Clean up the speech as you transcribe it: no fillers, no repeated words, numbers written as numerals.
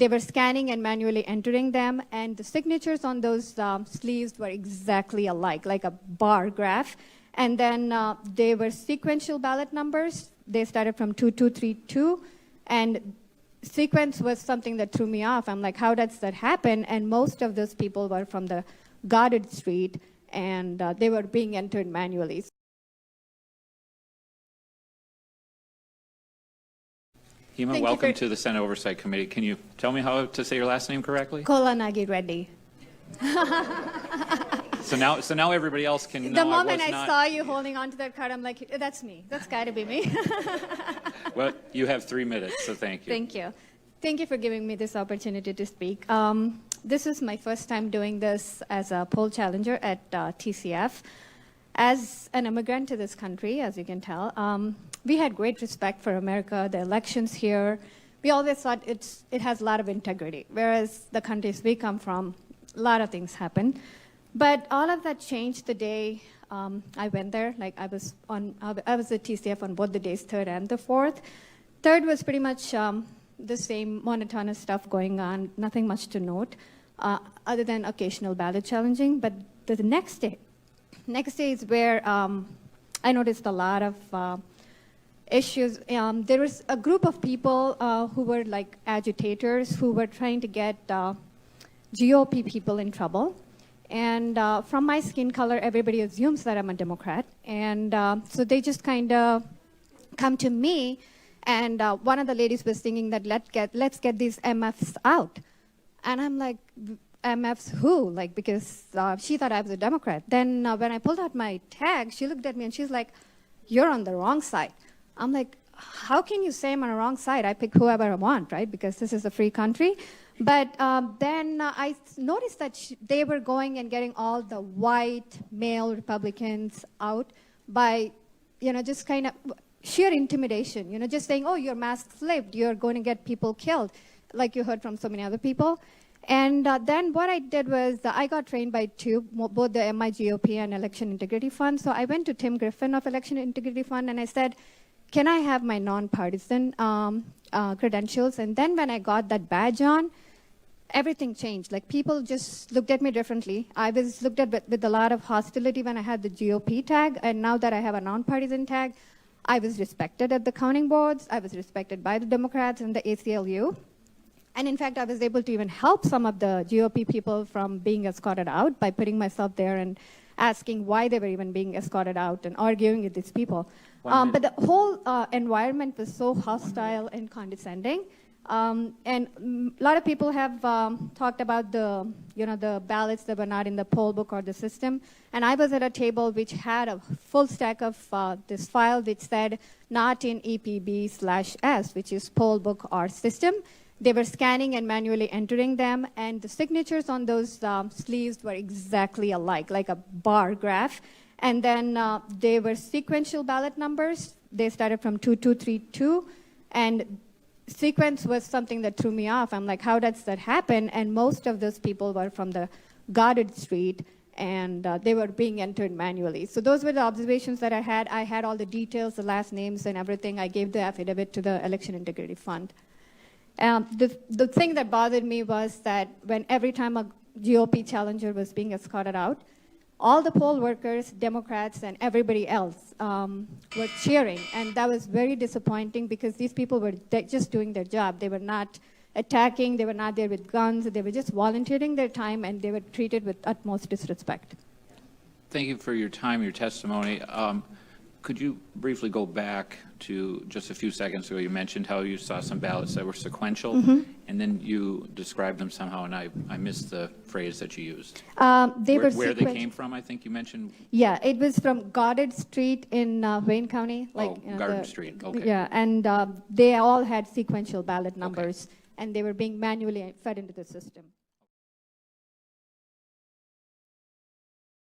They were scanning and manually entering them, and the signatures on those sleeves were exactly alike, like a bar graph. And then they were sequential ballot numbers. They started from 2232, and sequence was something that threw me off. I'm like, how does that happen? And most of those people were from the guarded street, and they were being entered manually. Hema, welcome to the Senate Oversight Committee. Can you tell me how to say your last name correctly? Kolanagi Reddy. So now everybody else can know. The moment I saw you holding onto that card, I'm like, that's me. That's got to be me. Well, you have 3 minutes, so thank you. Thank you. Thank you for giving me this opportunity to speak. This is my first time doing this as a poll challenger at TCF. As an immigrant to this country, as you can tell, we had great respect for America, the elections here. We always thought it has a lot of integrity, whereas the countries we come from, a lot of things happen. But all of that changed the day I went there. Like I was at TCF on both the days, 3rd and the 4th. 3rd was pretty much the same monotonous stuff going on, nothing much to note, other than occasional ballot challenging. But the next day is where I noticed a lot of issues. There was a group of people who were like agitators who were trying to get GOP people in trouble. And from my skin color, everybody assumes that I'm a Democrat. And so they just kind of come to me. And one of the ladies was thinking that let's get these MFs out. And I'm like, MFs who? Like, because she thought I was a Democrat. Then when I pulled out my tag, she looked at me and she's like, you're on the wrong side. I'm like, how can you say I'm on the wrong side? I pick whoever I want, right? Because this is a free country. But then I noticed that they were going and getting all the white male Republicans out by, just kind of sheer intimidation, just saying, oh, your mask flipped, you're going to get people killed, like you heard from so many other people. And then what I did was I got trained by both the MIGOP and Election Integrity Fund. So I went to Tim Griffin of Election Integrity Fund and I said, can I have my nonpartisan credentials? And then when I got that badge on, everything changed. Like people just looked at me differently. I was looked at with a lot of hostility when I had the GOP tag. And now that I have a nonpartisan tag, I was respected at the counting boards. I was respected by the Democrats and the ACLU. And in fact, I was able to even help some of the GOP people from being escorted out by putting myself there and asking why they were even being escorted out and arguing with these people. But the whole environment was so hostile and condescending. And a lot of people have talked about the ballots that were not in the poll book or the system. And I was at a table which had a full stack of this file which said not in EPB/S, which is poll book or system. They were scanning and manually entering them, and the signatures on those sleeves were exactly alike, like a bar graph. And then they were sequential ballot numbers. They started from 2232, and sequence was something that threw me off. I'm like, how does that happen? And most of those people were from the guarded street, and they were being entered manually. So those were the observations that I had. I had all the details, the last names and everything. I gave the affidavit to the Election Integrity Fund. The thing that bothered me was that when every time a GOP challenger was being escorted out, all the poll workers, Democrats, and everybody else were cheering. And that was very disappointing because these people were just doing their job. They were not attacking. They were not there with guns. They were just volunteering their time, and they were treated with utmost disrespect. Thank you for your time, your testimony. Could you briefly go back to just a few seconds ago? You mentioned how you saw some ballots that were sequential, and then you described them somehow, and I missed the phrase that you used. Where they came from, I think you mentioned? Yeah, it was from Goddard Street in Wayne County. Goddard Street, okay. Yeah, and they all had sequential ballot numbers, and they were being manually fed into the system.